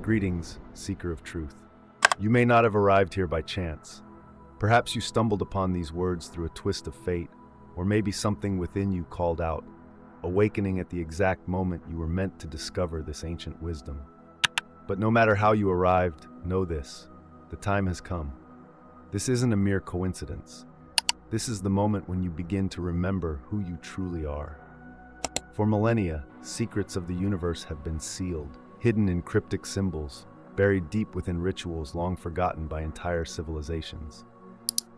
Greetings, seeker of truth. You may not have arrived here by chance. Perhaps you stumbled upon these words through a twist of fate, or maybe something within you called out, awakening at the exact moment you were meant to discover this ancient wisdom. But no matter how you arrived, know this: the time has come. This isn't a mere coincidence. This is the moment when you begin to remember who you truly are. For millennia, secrets of the universe have been sealed, hidden in cryptic symbols, buried deep within rituals long forgotten by entire civilizations.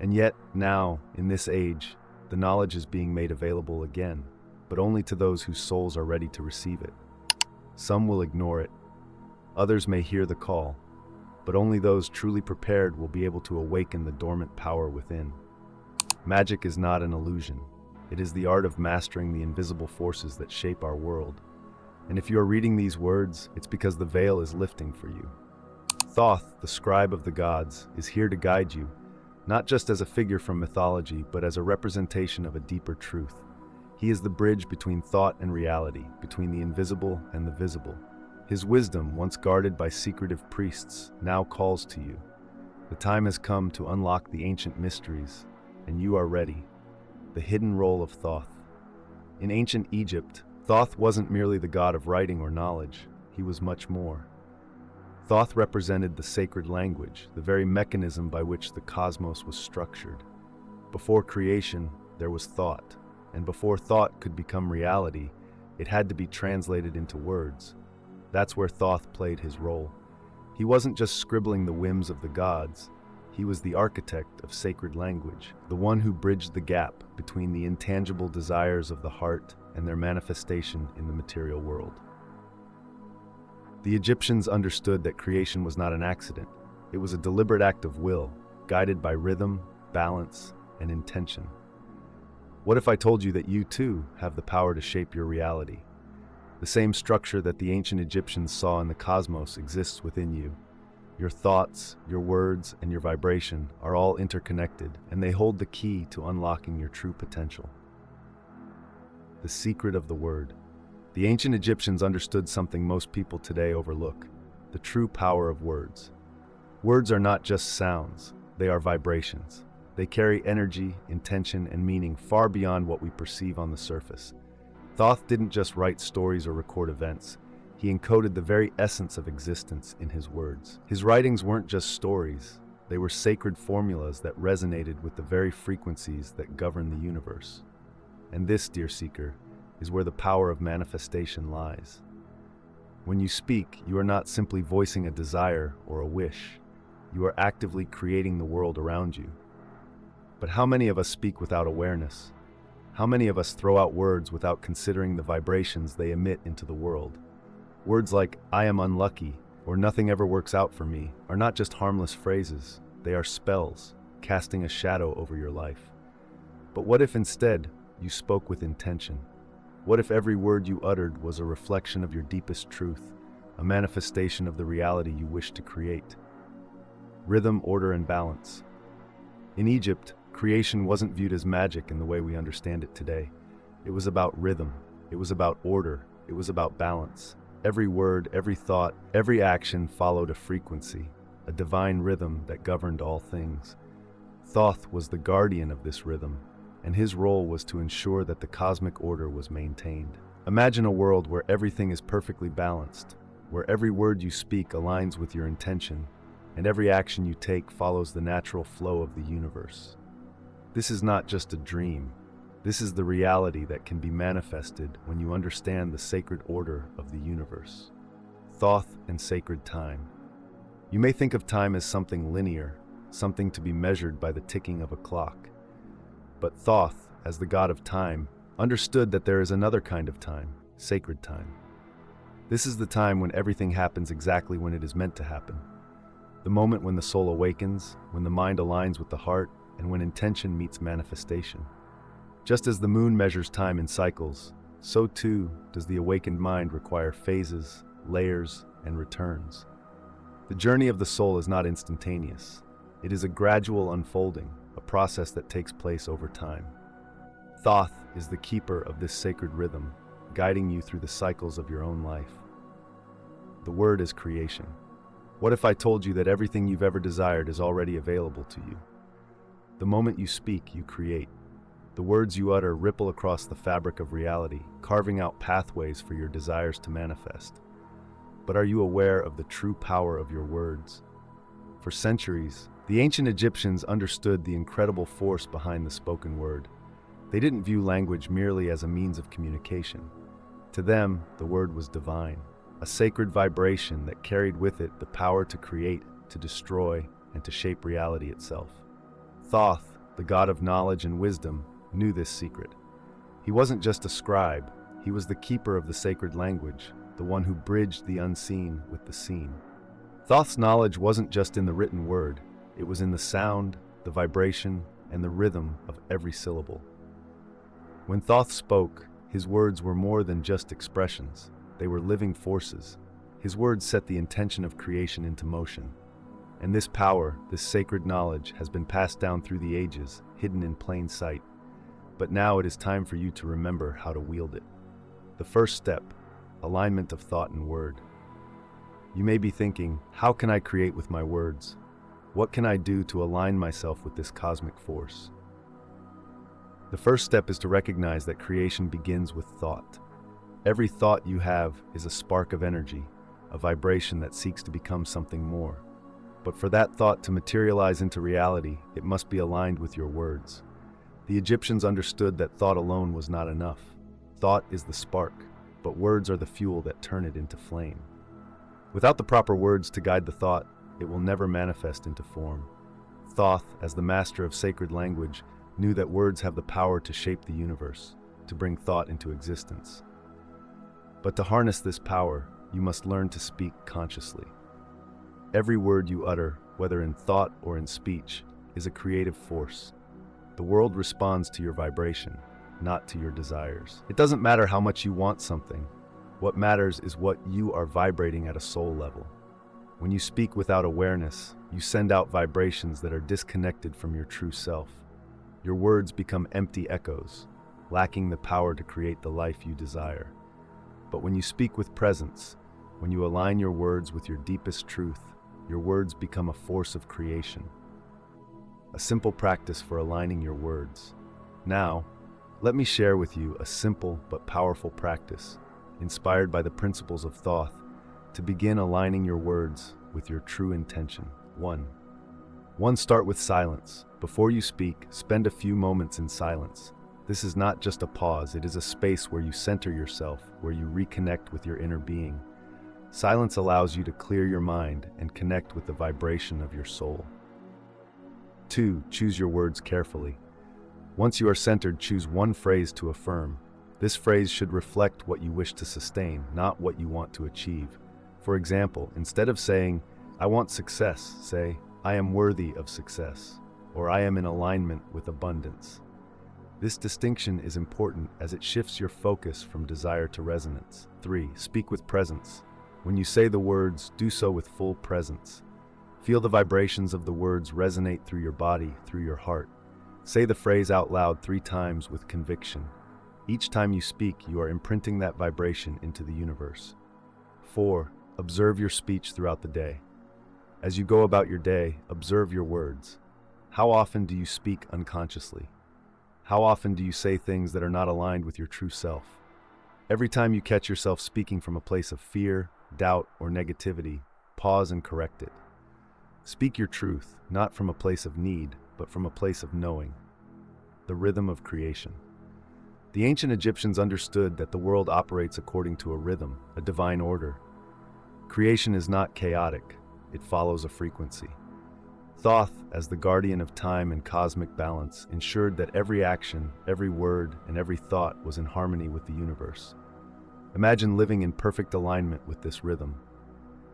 And yet, now, in this age, the knowledge is being made available again, but only to those whose souls are ready to receive it. Some will ignore it. Others may hear the call, but only those truly prepared will be able to awaken the dormant power within. Magic is not an illusion. It is the art of mastering the invisible forces that shape our world. And if you are reading these words, it's because the veil is lifting for you. Thoth, the scribe of the gods, is here to guide you, not just as a figure from mythology, but as a representation of a deeper truth. He is the bridge between thought and reality, between the invisible and the visible. His wisdom, once guarded by secretive priests, now calls to you. The time has come to unlock the ancient mysteries, and you are ready. The hidden role of Thoth. In ancient Egypt, Thoth wasn't merely the god of writing or knowledge. He was much more. Thoth represented the sacred language, the very mechanism by which the cosmos was structured. Before creation, there was thought, and before thought could become reality, it had to be translated into words. That's where Thoth played his role. He wasn't just scribbling the whims of the gods. He was the architect of sacred language, the one who bridged the gap between the intangible desires of the heart and their manifestation in the material world. The Egyptians understood that creation was not an accident. It was a deliberate act of will, guided by rhythm, balance, and intention. What if I told you that you too have the power to shape your reality? The same structure that the ancient Egyptians saw in the cosmos exists within you. Your thoughts, your words, and your vibration are all interconnected, and they hold the key to unlocking your true potential. The secret of the word. The ancient Egyptians understood something most people today overlook: the true power of words. Words are not just sounds, they are vibrations. They carry energy, intention, and meaning far beyond what we perceive on the surface. Thoth didn't just write stories or record events. He encoded the very essence of existence in his words. His writings weren't just stories. They were sacred formulas that resonated with the very frequencies that govern the universe. And this, dear seeker, is where the power of manifestation lies. When you speak, you are not simply voicing a desire or a wish. You are actively creating the world around you. But how many of us speak without awareness? How many of us throw out words without considering the vibrations they emit into the world? Words like, "I am unlucky," or "nothing ever works out for me," are not just harmless phrases. They are spells, casting a shadow over your life. But what if instead you spoke with intention? What if every word you uttered was a reflection of your deepest truth, a manifestation of the reality you wish to create? Rhythm, order, and balance. In Egypt, creation wasn't viewed as magic in the way we understand it today. It was about rhythm. It was about order. It was about balance. Every word, every thought, every action followed a frequency, a divine rhythm that governed all things. Thoth was the guardian of this rhythm, and his role was to ensure that the cosmic order was maintained. Imagine a world where everything is perfectly balanced, where every word you speak aligns with your intention, and every action you take follows the natural flow of the universe. This is not just a dream. This is the reality that can be manifested when you understand the sacred order of the universe. Thoth and sacred time. You may think of time as something linear, something to be measured by the ticking of a clock. But Thoth, as the god of time, understood that there is another kind of time, sacred time. This is the time when everything happens exactly when it is meant to happen. The moment when the soul awakens, when the mind aligns with the heart, and when intention meets manifestation. Just as the moon measures time in cycles, so too does the awakened mind require phases, layers, and returns. The journey of the soul is not instantaneous. It is a gradual unfolding, a process that takes place over time. Thoth is the keeper of this sacred rhythm, guiding you through the cycles of your own life. The word is creation. What if I told you that everything you've ever desired is already available to you? The moment you speak, you create. The words you utter ripple across the fabric of reality, carving out pathways for your desires to manifest. But are you aware of the true power of your words? For centuries, the ancient Egyptians understood the incredible force behind the spoken word. They didn't view language merely as a means of communication. To them, the word was divine, a sacred vibration that carried with it the power to create, to destroy, and to shape reality itself. Thoth, the god of knowledge and wisdom, knew this secret. He wasn't just a scribe, he was the keeper of the sacred language, the one who bridged the unseen with the seen. Thoth's knowledge wasn't just in the written word, it was in the sound, the vibration, and the rhythm of every syllable. When Thoth spoke, his words were more than just expressions, they were living forces. His words set the intention of creation into motion. And this power, this sacred knowledge, has been passed down through the ages, hidden in plain sight. But now it is time for you to remember how to wield it. The first step, alignment of thought and word. You may be thinking, how can I create with my words? What can I do to align myself with this cosmic force? The first step is to recognize that creation begins with thought. Every thought you have is a spark of energy, a vibration that seeks to become something more. But for that thought to materialize into reality, it must be aligned with your words. The Egyptians understood that thought alone was not enough. Thought is the spark, but words are the fuel that turn it into flame. Without the proper words to guide the thought, it will never manifest into form. Thoth, as the master of sacred language, knew that words have the power to shape the universe, to bring thought into existence. But to harness this power, you must learn to speak consciously. Every word you utter, whether in thought or in speech, is a creative force. The world responds to your vibration, not to your desires. It doesn't matter how much you want something. What matters is what you are vibrating at a soul level. When you speak without awareness, you send out vibrations that are disconnected from your true self. Your words become empty echoes, lacking the power to create the life you desire. But when you speak with presence, when you align your words with your deepest truth, your words become a force of creation. A simple practice for aligning your words. Now, let me share with you a simple but powerful practice, inspired by the principles of Thoth, to begin aligning your words with your true intention. 1. Start with silence. Before you speak, spend a few moments in silence. This is not just a pause, it is a space where you center yourself, where you reconnect with your inner being. Silence allows you to clear your mind and connect with the vibration of your soul. 2. Choose your words carefully. Once you are centered, choose one phrase to affirm. This phrase should reflect what you wish to sustain, not what you want to achieve. For example, instead of saying, "I want success," say, "I am worthy of success," or "I am in alignment with abundance." This distinction is important as it shifts your focus from desire to resonance. 3. Speak with presence. When you say the words, do so with full presence. Feel the vibrations of the words resonate through your body, through your heart. Say the phrase out loud 3 times with conviction. Each time you speak, you are imprinting that vibration into the universe. 4. Observe your speech throughout the day. As you go about your day, observe your words. How often do you speak unconsciously? How often do you say things that are not aligned with your true self? Every time you catch yourself speaking from a place of fear, doubt, or negativity, pause and correct it. Speak your truth, not from a place of need, but from a place of knowing. The rhythm of creation. The ancient Egyptians understood that the world operates according to a rhythm, a divine order. Creation is not chaotic, it follows a frequency. Thoth, as the guardian of time and cosmic balance, ensured that every action, every word, and every thought was in harmony with the universe. Imagine living in perfect alignment with this rhythm.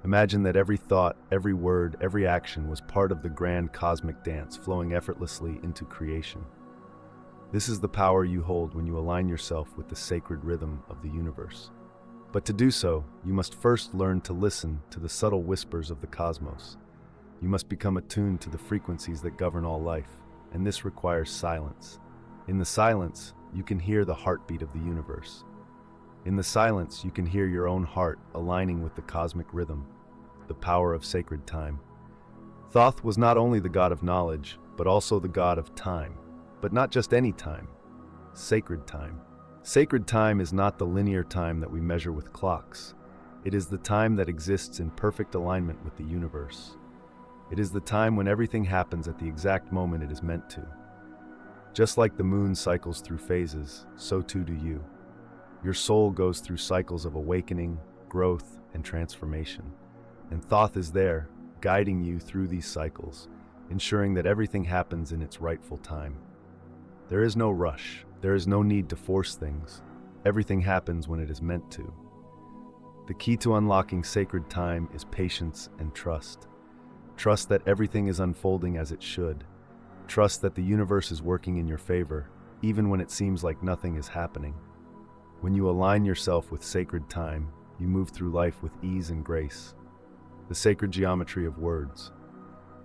Imagine that every thought, every word, every action was part of the grand cosmic dance flowing effortlessly into creation. This is the power you hold when you align yourself with the sacred rhythm of the universe. But to do so, you must first learn to listen to the subtle whispers of the cosmos. You must become attuned to the frequencies that govern all life, and this requires silence. In the silence, you can hear the heartbeat of the universe. In the silence, you can hear your own heart aligning with the cosmic rhythm. the power of sacred time. Thoth was not only the god of knowledge, but also the god of time. But not just any time, sacred time. Sacred time is not the linear time that we measure with clocks. It is the time that exists in perfect alignment with the universe. It is the time when everything happens at the exact moment it is meant to. Just like the moon cycles through phases, so too do you. Your soul goes through cycles of awakening, growth, and transformation. And Thoth is there, guiding you through these cycles, ensuring that everything happens in its rightful time. There is no rush. There is no need to force things. Everything happens when it is meant to. The key to unlocking sacred time is patience and trust. Trust that everything is unfolding as it should. Trust that the universe is working in your favor, even when it seems like nothing is happening. When you align yourself with sacred time, you move through life with ease and grace. The sacred geometry of words.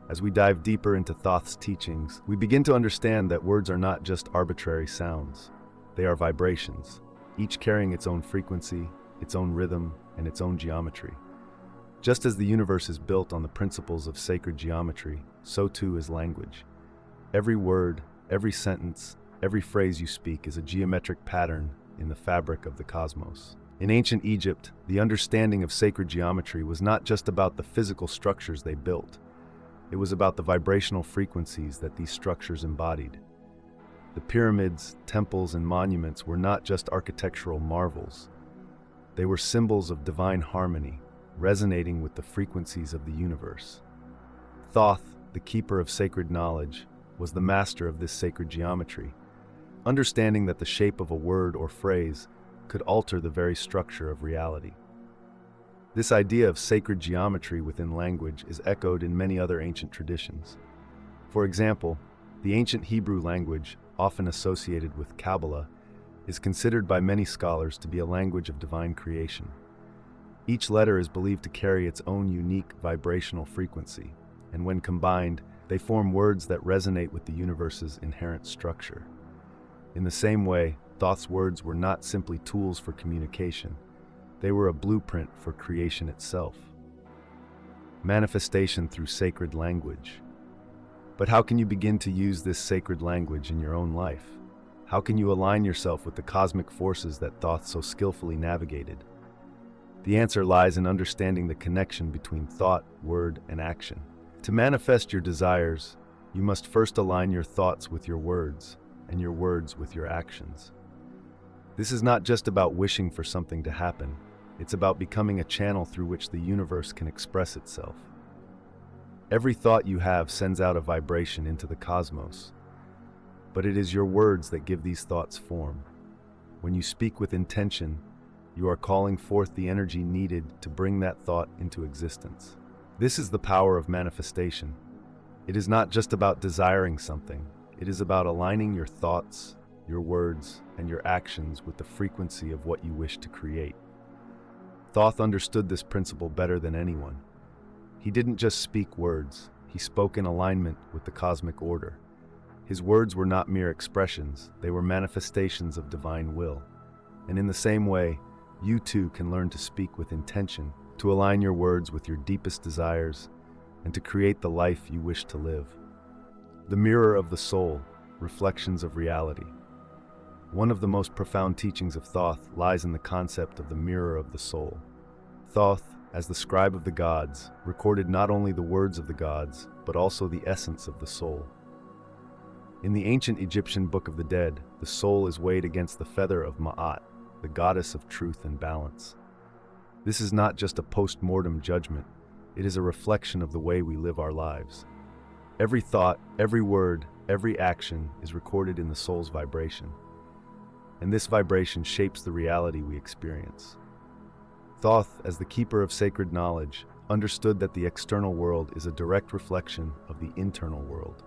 As we dive deeper into Thoth's teachings, we begin to understand that words are not just arbitrary sounds. They are vibrations, each carrying its own frequency, its own rhythm, and its own geometry. Just as the universe is built on the principles of sacred geometry, so too is language. Every word, every sentence, every phrase you speak is a geometric pattern in the fabric of the cosmos. In ancient Egypt, the understanding of sacred geometry was not just about the physical structures they built. It was about the vibrational frequencies that these structures embodied. The pyramids, temples, and monuments were not just architectural marvels. They were symbols of divine harmony, resonating with the frequencies of the universe. Thoth, the keeper of sacred knowledge, was the master of this sacred geometry, understanding that the shape of a word or phrase could alter the very structure of reality. This idea of sacred geometry within language is echoed in many other ancient traditions. For example, the ancient Hebrew language, often associated with Kabbalah, is considered by many scholars to be a language of divine creation. Each letter is believed to carry its own unique vibrational frequency, and when combined, they form words that resonate with the universe's inherent structure. In the same way, Thoth's words were not simply tools for communication. They were a blueprint for creation itself. Manifestation through sacred language. But how can you begin to use this sacred language in your own life? How can you align yourself with the cosmic forces that Thoth so skillfully navigated? The answer lies in understanding the connection between thought, word, and action. To manifest your desires, you must first align your thoughts with your words, and your words with your actions. This is not just about wishing for something to happen. It's about becoming a channel through which the universe can express itself. Every thought you have sends out a vibration into the cosmos, but it is your words that give these thoughts form. When you speak with intention, you are calling forth the energy needed to bring that thought into existence. This is the power of manifestation. It is not just about desiring something. It is about aligning your thoughts, your words, and your actions with the frequency of what you wish to create. Thoth understood this principle better than anyone. He didn't just speak words, he spoke in alignment with the cosmic order. His words were not mere expressions, they were manifestations of divine will. And in the same way, you too can learn to speak with intention, to align your words with your deepest desires, and to create the life you wish to live. The mirror of the soul, reflections of reality. One of the most profound teachings of Thoth lies in the concept of the mirror of the soul. Thoth, as the scribe of the gods, recorded not only the words of the gods, but also the essence of the soul. In the ancient Egyptian Book of the Dead, the soul is weighed against the feather of Ma'at, the goddess of truth and balance. This is not just a post-mortem judgment, it is a reflection of the way we live our lives. Every thought, every word, every action is recorded in the soul's vibration. And this vibration shapes the reality we experience. Thoth, as the keeper of sacred knowledge, understood that the external world is a direct reflection of the internal world.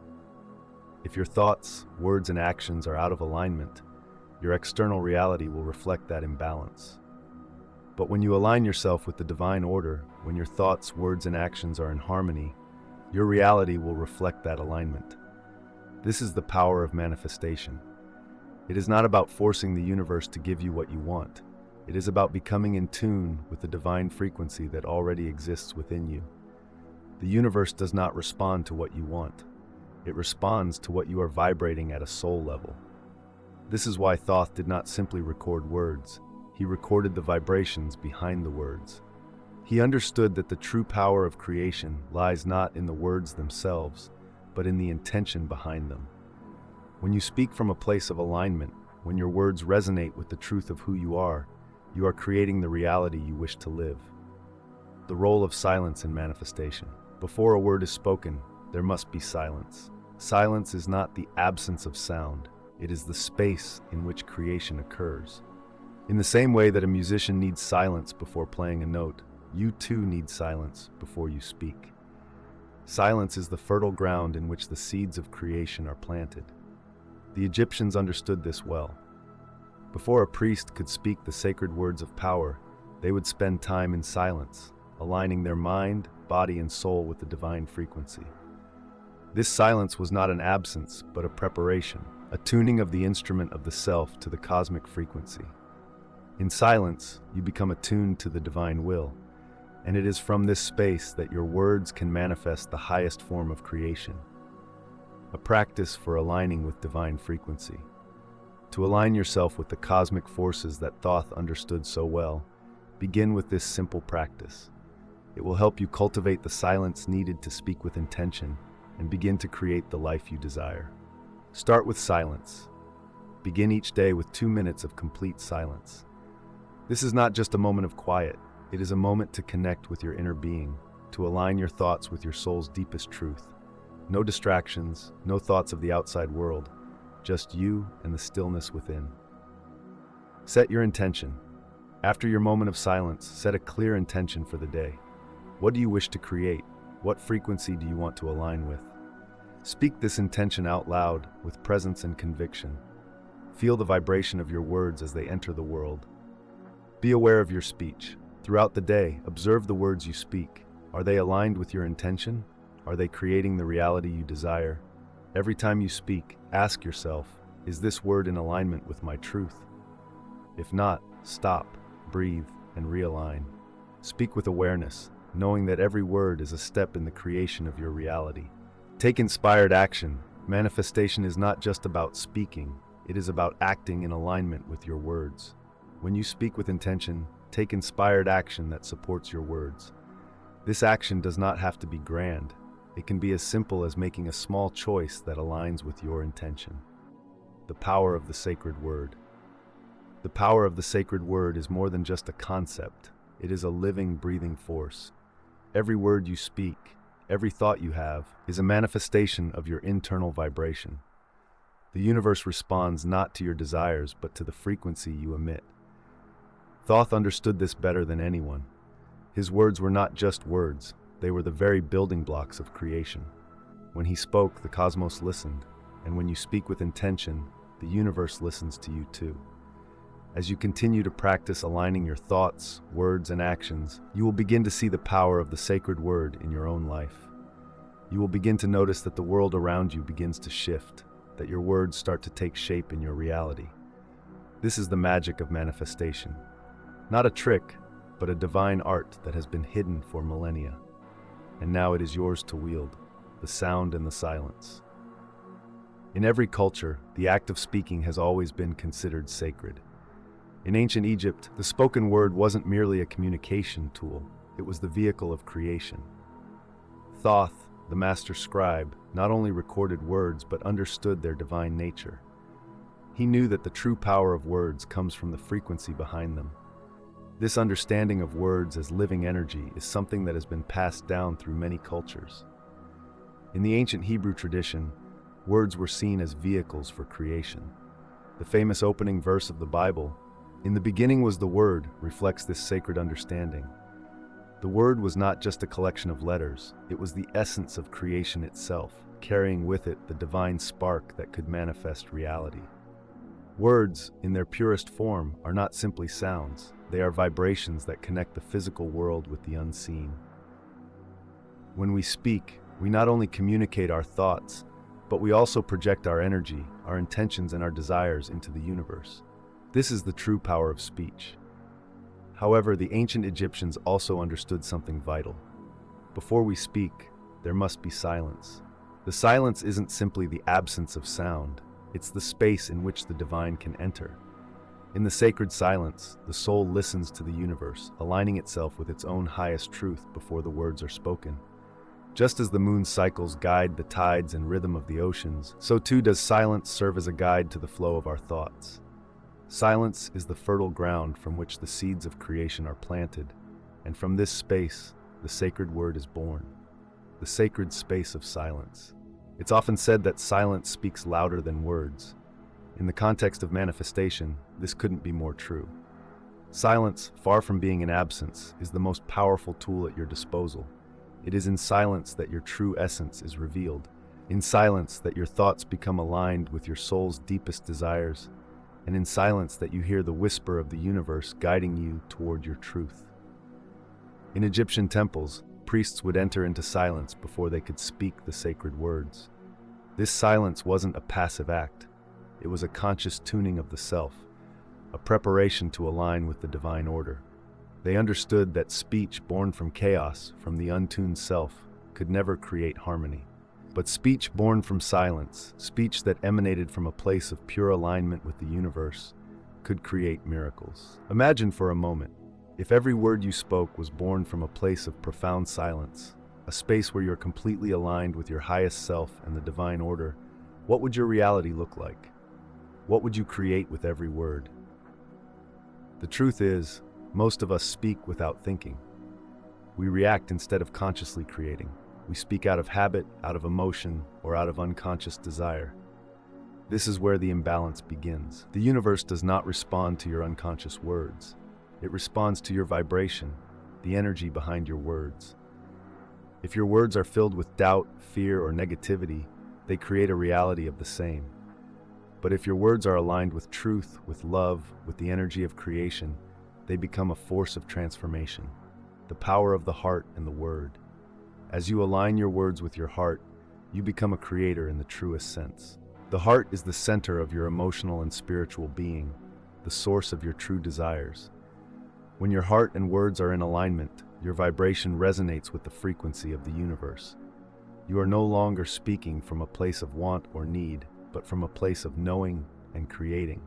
If your thoughts, words, and actions are out of alignment, your external reality will reflect that imbalance. But when you align yourself with the divine order, when your thoughts, words, and actions are in harmony, your reality will reflect that alignment. This is the power of manifestation. It is not about forcing the universe to give you what you want. It is about becoming in tune with the divine frequency that already exists within you. The universe does not respond to what you want. It responds to what you are vibrating at a soul level. This is why Thoth did not simply record words. He recorded the vibrations behind the words. He understood that the true power of creation lies not in the words themselves, but in the intention behind them. When you speak from a place of alignment, when your words resonate with the truth of who you are creating the reality you wish to live. The role of silence in manifestation. Before a word is spoken, there must be silence. Silence is not the absence of sound. It is the space in which creation occurs. In the same way that a musician needs silence before playing a note, you too need silence before you speak. Silence is the fertile ground in which the seeds of creation are planted. The Egyptians understood this well. Before a priest could speak the sacred words of power, they would spend time in silence, aligning their mind, body, and soul with the divine frequency. This silence was not an absence, but a preparation, a tuning of the instrument of the self to the cosmic frequency. In silence, you become attuned to the divine will, and it is from this space that your words can manifest the highest form of creation. A practice for aligning with divine frequency. To align yourself with the cosmic forces that Thoth understood so well, begin with this simple practice. It will help you cultivate the silence needed to speak with intention and begin to create the life you desire. Start with silence. Begin each day with 2 minutes of complete silence. This is not just a moment of quiet, it is a moment to connect with your inner being, to align your thoughts with your soul's deepest truth. No distractions, no thoughts of the outside world, just you and the stillness within. Set your intention. After your moment of silence, set a clear intention for the day. What do you wish to create? What frequency do you want to align with? Speak this intention out loud with presence and conviction. Feel the vibration of your words as they enter the world. Be aware of your speech. Throughout the day, observe the words you speak. Are they aligned with your intention? Are they creating the reality you desire? Every time you speak, ask yourself, is this word in alignment with my truth? If not, stop, breathe, and realign. Speak with awareness, knowing that every word is a step in the creation of your reality. Take inspired action. Manifestation is not just about speaking, it is about acting in alignment with your words. When you speak with intention, take inspired action that supports your words. This action does not have to be grand. It can be as simple as making a small choice that aligns with your intention. The power of the sacred word. The power of the sacred word is more than just a concept. It is a living, breathing force. Every word you speak, every thought you have, is a manifestation of your internal vibration. The universe responds not to your desires, but to the frequency you emit. Thoth understood this better than anyone. His words were not just words. They were the very building blocks of creation. When he spoke, the cosmos listened, and when you speak with intention, the universe listens to you too. As you continue to practice aligning your thoughts, words, and actions, you will begin to see the power of the sacred word in your own life. You will begin to notice that the world around you begins to shift, that your words start to take shape in your reality. This is the magic of manifestation. Not a trick, but a divine art that has been hidden for millennia. And now it is yours to wield, the sound and the silence. In every culture, the act of speaking has always been considered sacred. In ancient Egypt, the spoken word wasn't merely a communication tool, it was the vehicle of creation. Thoth, the master scribe, not only recorded words but understood their divine nature. He knew that the true power of words comes from the frequency behind them. This understanding of words as living energy is something that has been passed down through many cultures. In the ancient Hebrew tradition, words were seen as vehicles for creation. The famous opening verse of the Bible, "In the beginning was the Word," reflects this sacred understanding. The Word was not just a collection of letters, it was the essence of creation itself, carrying with it the divine spark that could manifest reality. Words, in their purest form, are not simply sounds. They are vibrations that connect the physical world with the unseen. When we speak, we not only communicate our thoughts, but we also project our energy, our intentions, and our desires into the universe. This is the true power of speech. However, the ancient Egyptians also understood something vital. Before we speak, there must be silence. The silence isn't simply the absence of sound, it's the space in which the divine can enter. In the sacred silence, the soul listens to the universe, aligning itself with its own highest truth before the words are spoken. Just as the moon's cycles guide the tides and rhythm of the oceans, so too does silence serve as a guide to the flow of our thoughts. Silence is the fertile ground from which the seeds of creation are planted, and from this space, the sacred word is born. The sacred space of silence. It's often said that silence speaks louder than words. In the context of manifestation, this couldn't be more true. Silence, far from being an absence, is the most powerful tool at your disposal. It is in silence that your true essence is revealed. In silence that your thoughts become aligned with your soul's deepest desires. And in silence that you hear the whisper of the universe guiding you toward your truth. In Egyptian temples, priests would enter into silence before they could speak the sacred words. This silence wasn't a passive act. It was a conscious tuning of the self, a preparation to align with the divine order. They understood that speech born from chaos, from the untuned self, could never create harmony. But speech born from silence, speech that emanated from a place of pure alignment with the universe, could create miracles. Imagine for a moment, if every word you spoke was born from a place of profound silence, a space where you're completely aligned with your highest self and the divine order, what would your reality look like? What would you create with every word? The truth is, most of us speak without thinking. We react instead of consciously creating. We speak out of habit, out of emotion, or out of unconscious desire. This is where the imbalance begins. The universe does not respond to your unconscious words. It responds to your vibration, the energy behind your words. If your words are filled with doubt, fear, or negativity, they create a reality of the same. But if your words are aligned with truth, with love, with the energy of creation, they become a force of transformation. The power of the heart and the word. As you align your words with your heart, you become a creator in the truest sense. The heart is the center of your emotional and spiritual being, the source of your true desires. When your heart and words are in alignment, your vibration resonates with the frequency of the universe. You are no longer speaking from a place of want or need, but from a place of knowing and creating.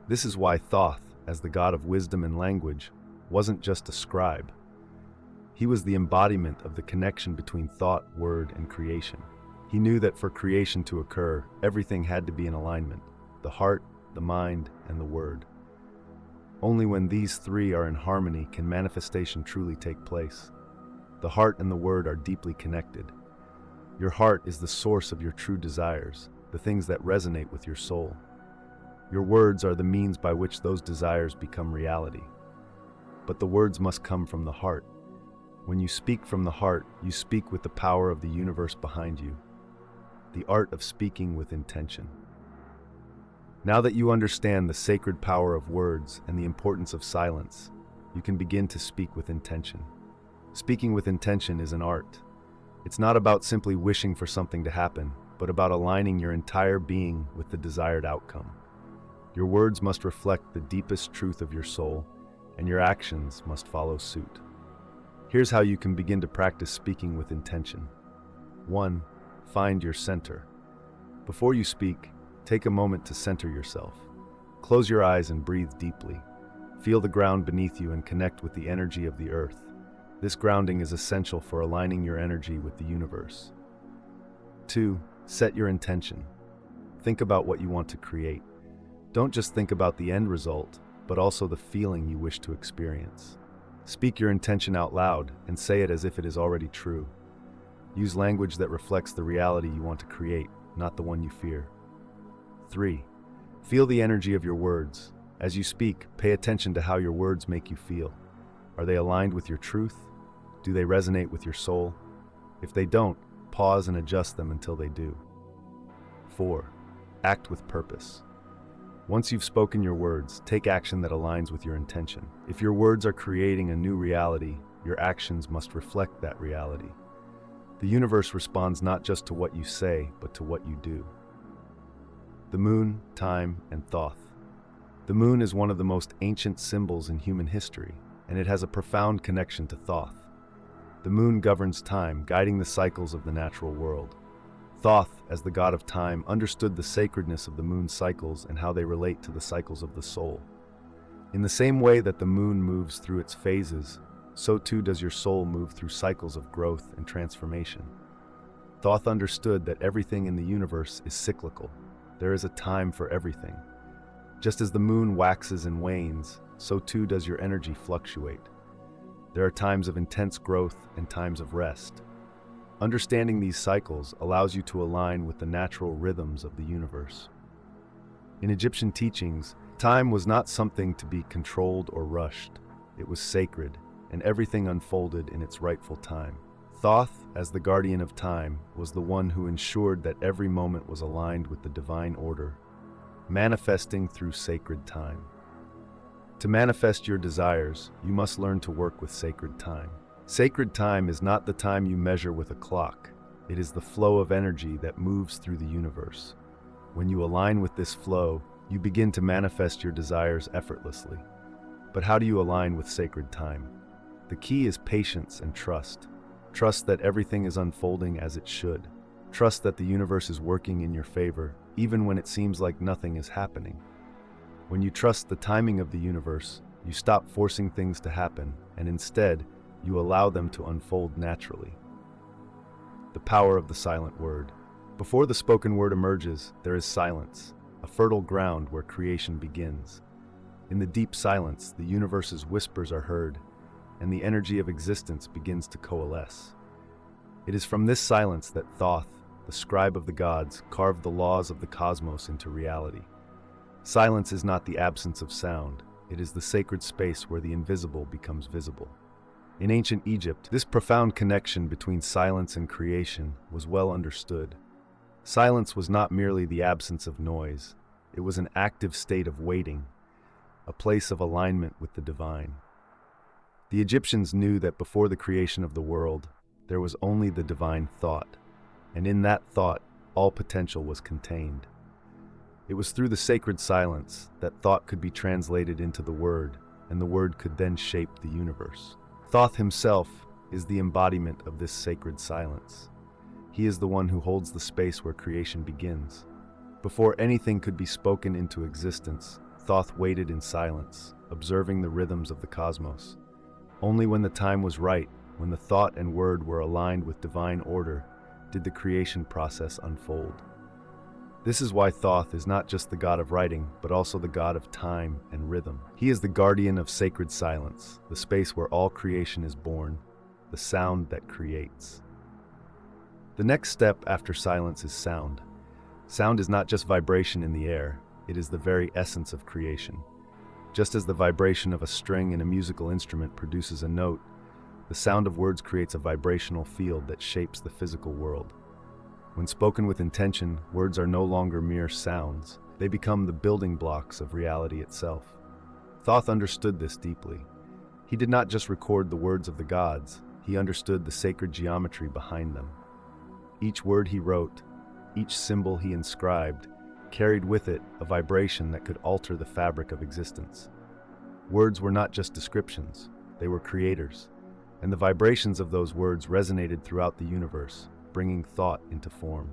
This is why Thoth, as the god of wisdom and language, wasn't just a scribe. He was the embodiment of the connection between thought, word, and creation. He knew that for creation to occur, everything had to be in alignment: the heart, the mind, and the word. Only when these three are in harmony can manifestation truly take place. The heart and the word are deeply connected. Your heart is the source of your true desires, the things that resonate with your soul. Your words are the means by which those desires become reality. But the words must come from the heart. When you speak from the heart, you speak with the power of the universe behind you. The art of speaking with intention. Now that you understand the sacred power of words and the importance of silence, you can begin to speak with intention. Speaking with intention is an art. It's not about simply wishing for something to happen, but about aligning your entire being with the desired outcome. Your words must reflect the deepest truth of your soul, and your actions must follow suit. Here's how you can begin to practice speaking with intention. 1. Find your center. Before you speak, take a moment to center yourself. Close your eyes and breathe deeply. Feel the ground beneath you and connect with the energy of the earth. This grounding is essential for aligning your energy with the universe. 2. Set your intention. Think about what you want to create. Don't just think about the end result, but also the feeling you wish to experience. Speak your intention out loud and say it as if it is already true. Use language that reflects the reality you want to create, not the one you fear. 3. Feel the energy of your words. As you speak, pay attention to how your words make you feel. Are they aligned with your truth? Do they resonate with your soul? If they don't, pause and adjust them until they do. 4. Act with purpose. Once you've spoken your words, take action that aligns with your intention. If your words are creating a new reality, your actions must reflect that reality. The universe responds not just to what you say, but to what you do. The moon, time, and Thoth. The moon is one of the most ancient symbols in human history, and it has a profound connection to Thoth. The moon governs time, guiding the cycles of the natural world. Thoth, as the god of time, understood the sacredness of the moon's cycles and how they relate to the cycles of the soul. In the same way that the moon moves through its phases, so too does your soul move through cycles of growth and transformation. Thoth understood that everything in the universe is cyclical. There is a time for everything. Just as the moon waxes and wanes, so too does your energy fluctuate. There are times of intense growth and times of rest. Understanding these cycles allows you to align with the natural rhythms of the universe. In Egyptian teachings, time was not something to be controlled or rushed. It was sacred, and everything unfolded in its rightful time. Thoth, as the guardian of time, was the one who ensured that every moment was aligned with the divine order, manifesting through sacred time. To manifest your desires, you must learn to work with sacred time. Sacred time is not the time you measure with a clock. It is the flow of energy that moves through the universe. When you align with this flow, you begin to manifest your desires effortlessly. But how do you align with sacred time? The key is patience and trust. Trust that everything is unfolding as it should. Trust that the universe is working in your favor, even when it seems like nothing is happening. When you trust the timing of the universe, you stop forcing things to happen, and instead, you allow them to unfold naturally. The power of the silent word. Before the spoken word emerges, there is silence, a fertile ground where creation begins. In the deep silence, the universe's whispers are heard, and the energy of existence begins to coalesce. It is from this silence that Thoth, the scribe of the gods, carved the laws of the cosmos into reality. Silence is not the absence of sound, it is the sacred space where the invisible becomes visible. In ancient Egypt, this profound connection between silence and creation was well understood. Silence was not merely the absence of noise, it was an active state of waiting, a place of alignment with the divine. The Egyptians knew that before the creation of the world, there was only the divine thought, and in that thought, all potential was contained. It was through the sacred silence that thought could be translated into the word, and the word could then shape the universe. Thoth himself is the embodiment of this sacred silence. He is the one who holds the space where creation begins. Before anything could be spoken into existence, Thoth waited in silence, observing the rhythms of the cosmos. Only when the time was right, when the thought and word were aligned with divine order, did the creation process unfold. This is why Thoth is not just the god of writing, but also the god of time and rhythm. He is the guardian of sacred silence, the space where all creation is born, the sound that creates. The next step after silence is sound. Sound is not just vibration in the air, it is the very essence of creation. Just as the vibration of a string in a musical instrument produces a note, the sound of words creates a vibrational field that shapes the physical world. When spoken with intention, words are no longer mere sounds. They become the building blocks of reality itself. Thoth understood this deeply. He did not just record the words of the gods, he understood the sacred geometry behind them. Each word he wrote, each symbol he inscribed, carried with it a vibration that could alter the fabric of existence. Words were not just descriptions, they were creators, and the vibrations of those words resonated throughout the universe, bringing thought into form.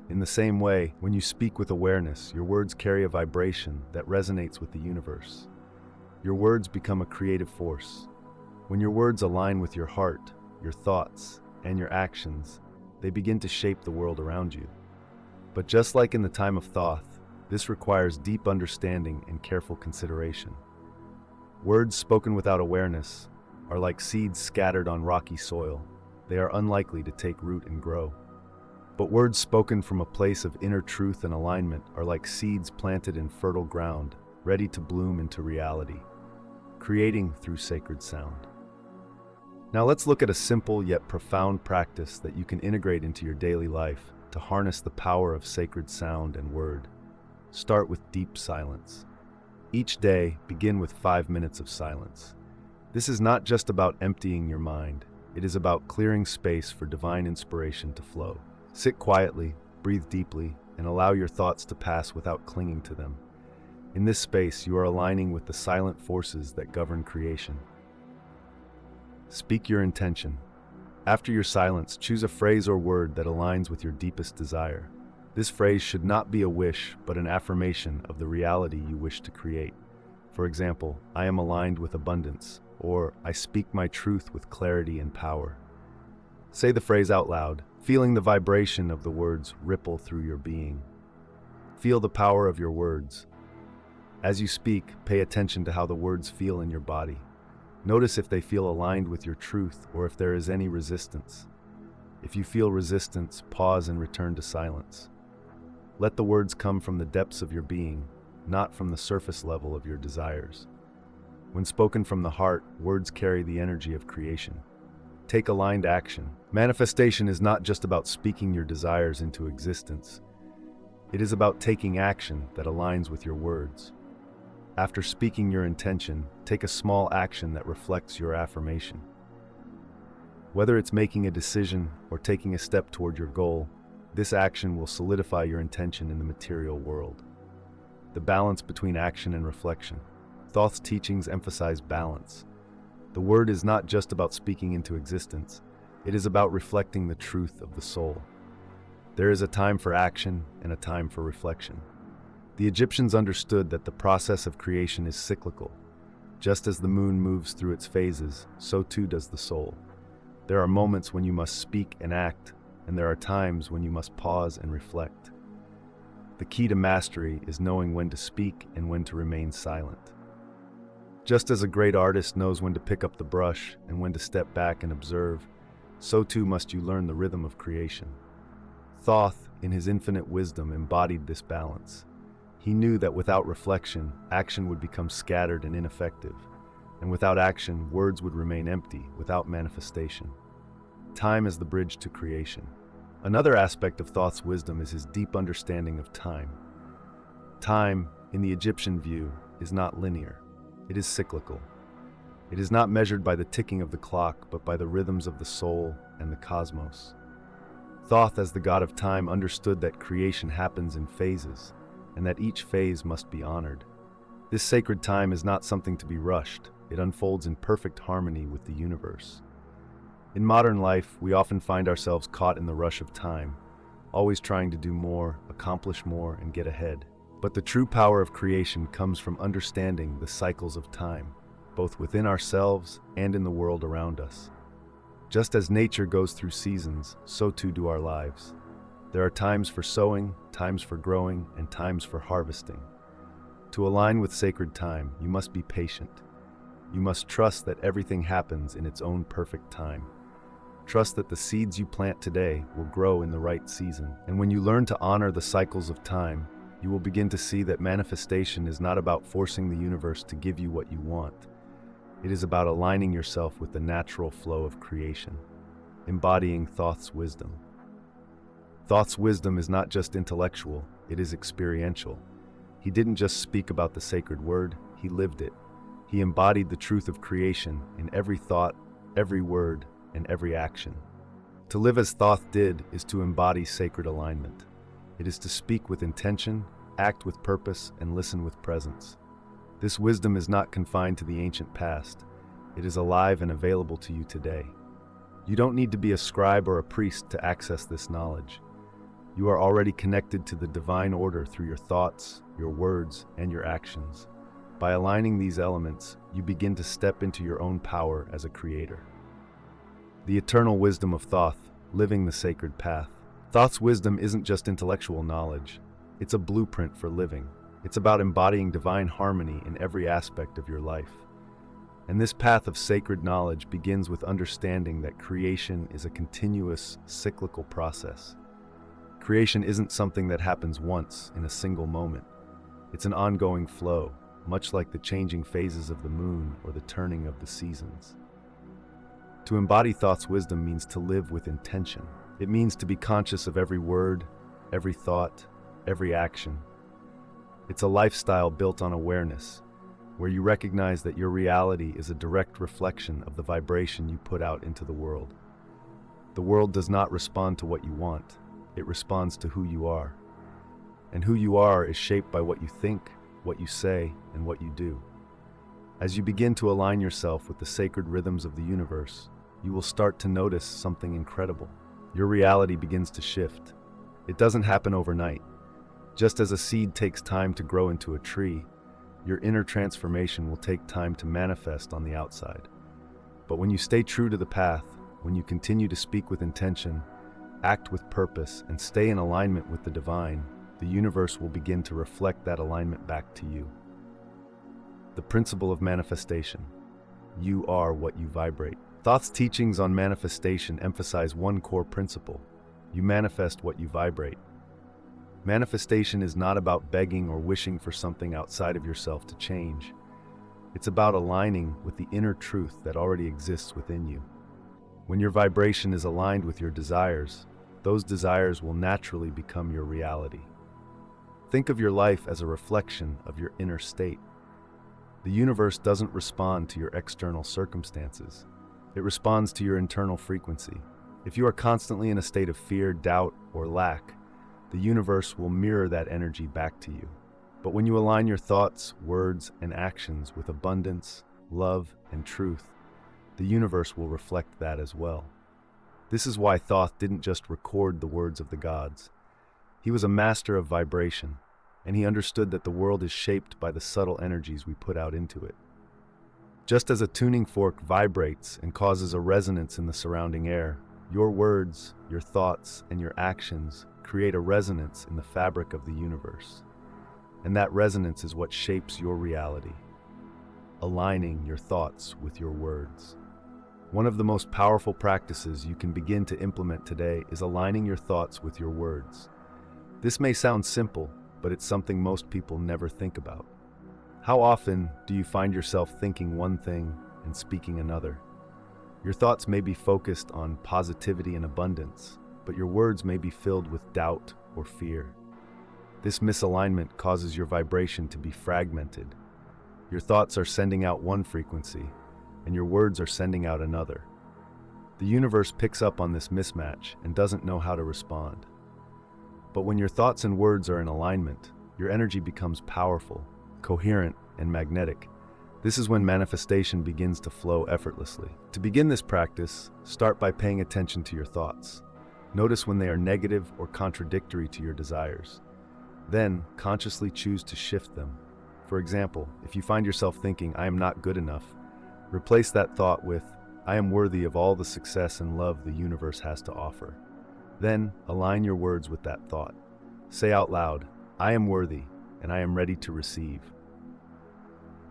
In the same way, when you speak with awareness, your words carry a vibration that resonates with the universe. Your words become a creative force. When your words align with your heart, your thoughts, and your actions, they begin to shape the world around you. But just like in the time of Thoth, this requires deep understanding and careful consideration. Words spoken without awareness are like seeds scattered on rocky soil. They are unlikely to take root and grow. But words spoken from a place of inner truth and alignment are like seeds planted in fertile ground, ready to bloom into reality, creating through sacred sound. Now let's look at a simple yet profound practice that you can integrate into your daily life to harness the power of sacred sound and word. Start with deep silence. Each day, begin with 5 minutes of silence. This is not just about emptying your mind. It is about clearing space for divine inspiration to flow. Sit quietly, breathe deeply, and allow your thoughts to pass without clinging to them. In this space, you are aligning with the silent forces that govern creation. Speak your intention. After your silence, choose a phrase or word that aligns with your deepest desire. This phrase should not be a wish, but an affirmation of the reality you wish to create. For example, I am aligned with abundance, or I speak my truth with clarity and power. Say the phrase out loud, feeling the vibration of the words ripple through your being. Feel the power of your words. As you speak, pay attention to how the words feel in your body. Notice if they feel aligned with your truth or if there is any resistance. If you feel resistance, pause and return to silence. Let the words come from the depths of your being, not from the surface level of your desires. When spoken from the heart, words carry the energy of creation. Take aligned action. Manifestation is not just about speaking your desires into existence. It is about taking action that aligns with your words. After speaking your intention, take a small action that reflects your affirmation. Whether it's making a decision or taking a step toward your goal, this action will solidify your intention in the material world. The balance between action and reflection. Thoth's teachings emphasize balance. The word is not just about speaking into existence, it is about reflecting the truth of the soul. There is a time for action and a time for reflection. The Egyptians understood that the process of creation is cyclical. Just as the moon moves through its phases, so too does the soul. There are moments when you must speak and act, and there are times when you must pause and reflect. The key to mastery is knowing when to speak and when to remain silent. Just as a great artist knows when to pick up the brush and when to step back and observe, so too must you learn the rhythm of creation. Thoth, in his infinite wisdom, embodied this balance. He knew that without reflection, action would become scattered and ineffective, and without action, words would remain empty, without manifestation. Time is the bridge to creation. Another aspect of Thoth's wisdom is his deep understanding of time. Time, in the Egyptian view, is not linear. It is cyclical. It is not measured by the ticking of the clock, but by the rhythms of the soul and the cosmos. Thoth, as the god of time, understood that creation happens in phases, and that each phase must be honored. This sacred time is not something to be rushed. It unfolds in perfect harmony with the universe. In modern life, we often find ourselves caught in the rush of time, always trying to do more, accomplish more, and get ahead. But the true power of creation comes from understanding the cycles of time, both within ourselves and in the world around us. Just as nature goes through seasons, so too do our lives. There are times for sowing, times for growing, and times for harvesting. To align with sacred time, you must be patient. You must trust that everything happens in its own perfect time. Trust that the seeds you plant today will grow in the right season. And when you learn to honor the cycles of time, you will begin to see that manifestation is not about forcing the universe to give you what you want. It is about aligning yourself with the natural flow of creation, embodying Thoth's wisdom. Thoth's wisdom is not just intellectual, it is experiential. He didn't just speak about the sacred word, he lived it. He embodied the truth of creation in every thought, every word, and every action. To live as Thoth did is to embody sacred alignment. It is to speak with intention, act with purpose, and listen with presence. This wisdom is not confined to the ancient past. It is alive and available to you today. You don't need to be a scribe or a priest to access this knowledge. You are already connected to the divine order through your thoughts, your words, and your actions. By aligning these elements, you begin to step into your own power as a creator. The eternal wisdom of Thoth, living the sacred path. Thoth's wisdom isn't just intellectual knowledge. It's a blueprint for living. It's about embodying divine harmony in every aspect of your life. And this path of sacred knowledge begins with understanding that creation is a continuous, cyclical process. Creation isn't something that happens once in a single moment. It's an ongoing flow, much like the changing phases of the moon or the turning of the seasons. To embody Thoth's wisdom means to live with intention. It means to be conscious of every word, every thought, every action. It's a lifestyle built on awareness, where you recognize that your reality is a direct reflection of the vibration you put out into the world. The world does not respond to what you want, it responds to who you are. And who you are is shaped by what you think, what you say, and what you do. As you begin to align yourself with the sacred rhythms of the universe, you will start to notice something incredible. Your reality begins to shift. It doesn't happen overnight. Just as a seed takes time to grow into a tree, your inner transformation will take time to manifest on the outside. But when you stay true to the path, when you continue to speak with intention, act with purpose, and stay in alignment with the divine, the universe will begin to reflect that alignment back to you. The principle of manifestation. You are what you vibrate. Thoth's teachings on manifestation emphasize one core principle. You manifest what you vibrate. Manifestation is not about begging or wishing for something outside of yourself to change. It's about aligning with the inner truth that already exists within you. When your vibration is aligned with your desires, those desires will naturally become your reality. Think of your life as a reflection of your inner state. The universe doesn't respond to your external circumstances. It responds to your internal frequency. If you are constantly in a state of fear, doubt, or lack, the universe will mirror that energy back to you. But when you align your thoughts, words, and actions with abundance, love, and truth, the universe will reflect that as well. This is why Thoth didn't just record the words of the gods. He was a master of vibration, and he understood that the world is shaped by the subtle energies we put out into it. Just as a tuning fork vibrates and causes a resonance in the surrounding air, your words, your thoughts, and your actions create a resonance in the fabric of the universe. And that resonance is what shapes your reality, aligning your thoughts with your words. One of the most powerful practices you can begin to implement today is aligning your thoughts with your words. This may sound simple, but it's something most people never think about. How often do you find yourself thinking one thing and speaking another? Your thoughts may be focused on positivity and abundance, but your words may be filled with doubt or fear. This misalignment causes your vibration to be fragmented. Your thoughts are sending out one frequency, and your words are sending out another. The universe picks up on this mismatch and doesn't know how to respond. But when your thoughts and words are in alignment, your energy becomes powerful, coherent, and magnetic. This is when manifestation begins to flow effortlessly. To begin this practice, start by paying attention to your thoughts. Notice when they are negative or contradictory to your desires. Then, consciously choose to shift them. For example, if you find yourself thinking, "I am not good enough," replace that thought with, "I am worthy of all the success and love the universe has to offer." Then, align your words with that thought. Say out loud, "I am worthy, and I am ready to receive."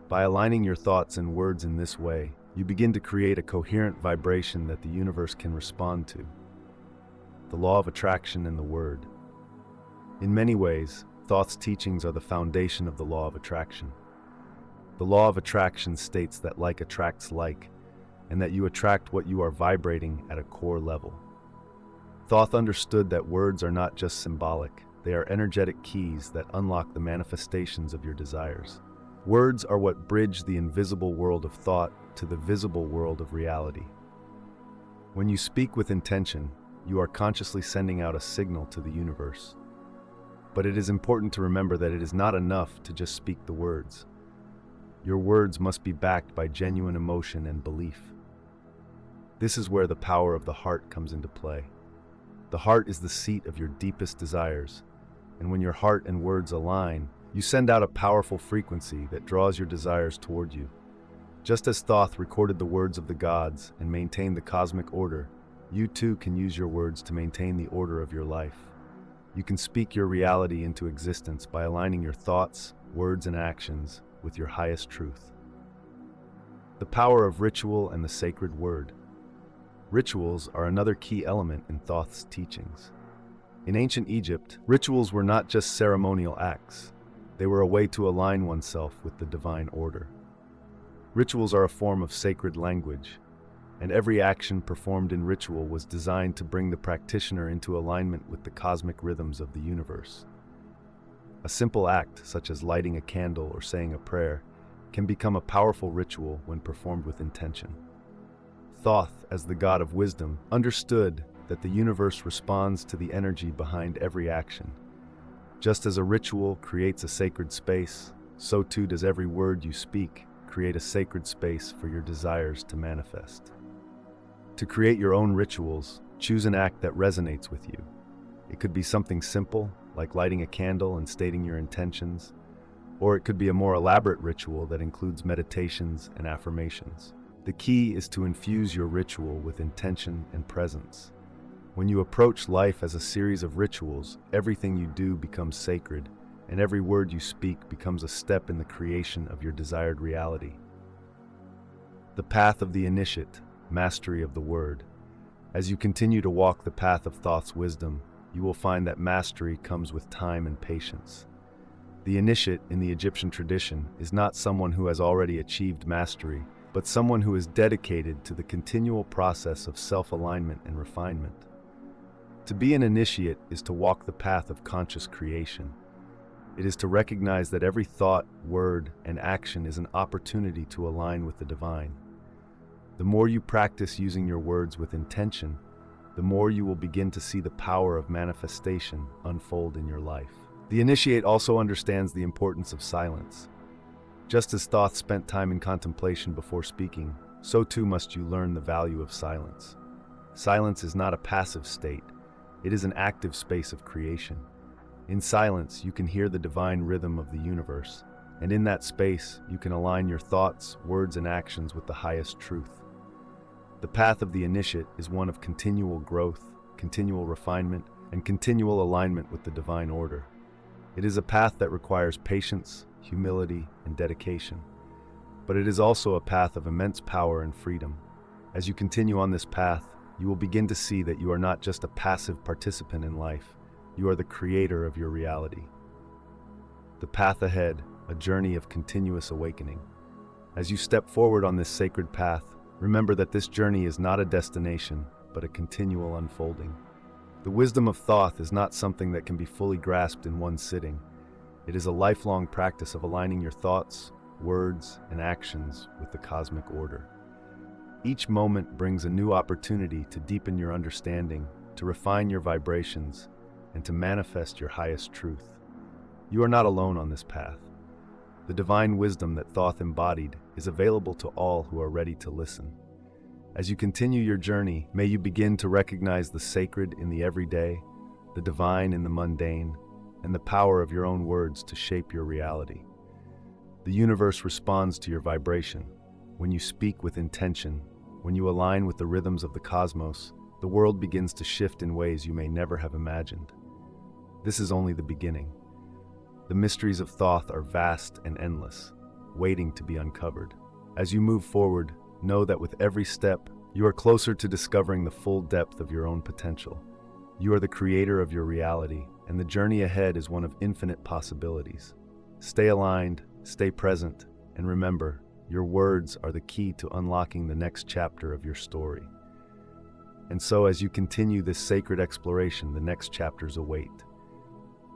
By aligning your thoughts and words in this way, you begin to create a coherent vibration that the universe can respond to. The law of attraction and the word. In many ways, Thoth's teachings are the foundation of the law of attraction. The law of attraction states that like attracts like, and that you attract what you are vibrating at a core level. Thoth understood that words are not just symbolic, they are energetic keys that unlock the manifestations of your desires. Words are what bridge the invisible world of thought to the visible world of reality. When you speak with intention, you are consciously sending out a signal to the universe. But it is important to remember that it is not enough to just speak the words. Your words must be backed by genuine emotion and belief. This is where the power of the heart comes into play. The heart is the seat of your deepest desires, and when your heart and words align, you send out a powerful frequency that draws your desires toward you. Just as Thoth recorded the words of the gods and maintained the cosmic order, you too can use your words to maintain the order of your life. You can speak your reality into existence by aligning your thoughts, words, and actions with your highest truth. The power of ritual and the sacred word. Rituals are another key element in Thoth's teachings. In ancient Egypt, rituals were not just ceremonial acts. They were a way to align oneself with the divine order. Rituals are a form of sacred language, and every action performed in ritual was designed to bring the practitioner into alignment with the cosmic rhythms of the universe. A simple act, such as lighting a candle or saying a prayer, can become a powerful ritual when performed with intention. Thoth, as the god of wisdom, understood that the universe responds to the energy behind every action. Just as a ritual creates a sacred space, so too does every word you speak create a sacred space for your desires to manifest. To create your own rituals, choose an act that resonates with you. It could be something simple, like lighting a candle and stating your intentions, or it could be a more elaborate ritual that includes meditations and affirmations. The key is to infuse your ritual with intention and presence. When you approach life as a series of rituals, everything you do becomes sacred, and every word you speak becomes a step in the creation of your desired reality. The path of the initiate, mastery of the word. As you continue to walk the path of thought's wisdom, you will find that mastery comes with time and patience. The initiate in the Egyptian tradition is not someone who has already achieved mastery, but someone who is dedicated to the continual process of self-alignment and refinement. To be an initiate is to walk the path of conscious creation. It is to recognize that every thought, word, and action is an opportunity to align with the divine. The more you practice using your words with intention, the more you will begin to see the power of manifestation unfold in your life. The initiate also understands the importance of silence. Just as Thoth spent time in contemplation before speaking, so too must you learn the value of silence. Silence is not a passive state. It is an active space of creation. In silence, you can hear the divine rhythm of the universe, and in that space, you can align your thoughts, words, and actions with the highest truth. The path of the initiate is one of continual growth, continual refinement, and continual alignment with the divine order. It is a path that requires patience, humility, and dedication. But it is also a path of immense power and freedom. As you continue on this path, you will begin to see that you are not just a passive participant in life, you are the creator of your reality. The path ahead, a journey of continuous awakening. As you step forward on this sacred path, remember that this journey is not a destination, but a continual unfolding. The wisdom of Thoth is not something that can be fully grasped in one sitting. It is a lifelong practice of aligning your thoughts, words, and actions with the cosmic order. Each moment brings a new opportunity to deepen your understanding, to refine your vibrations, and to manifest your highest truth. You are not alone on this path. The divine wisdom that Thoth embodied is available to all who are ready to listen. As you continue your journey, may you begin to recognize the sacred in the everyday, the divine in the mundane, and the power of your own words to shape your reality. The universe responds to your vibration. When you speak with intention, when you align with the rhythms of the cosmos, the world begins to shift in ways you may never have imagined. This is only the beginning. The mysteries of Thoth are vast and endless, waiting to be uncovered. As you move forward, know that with every step, you are closer to discovering the full depth of your own potential. You are the creator of your reality, and the journey ahead is one of infinite possibilities. Stay aligned, stay present, and remember, your words are the key to unlocking the next chapter of your story. And so, as you continue this sacred exploration, the next chapters await.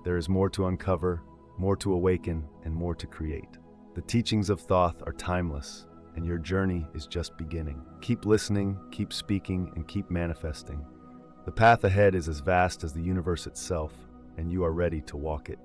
There is more to uncover, more to awaken, and more to create. The teachings of Thoth are timeless, and your journey is just beginning. Keep listening, keep speaking, and keep manifesting. The path ahead is as vast as the universe itself, and you are ready to walk it.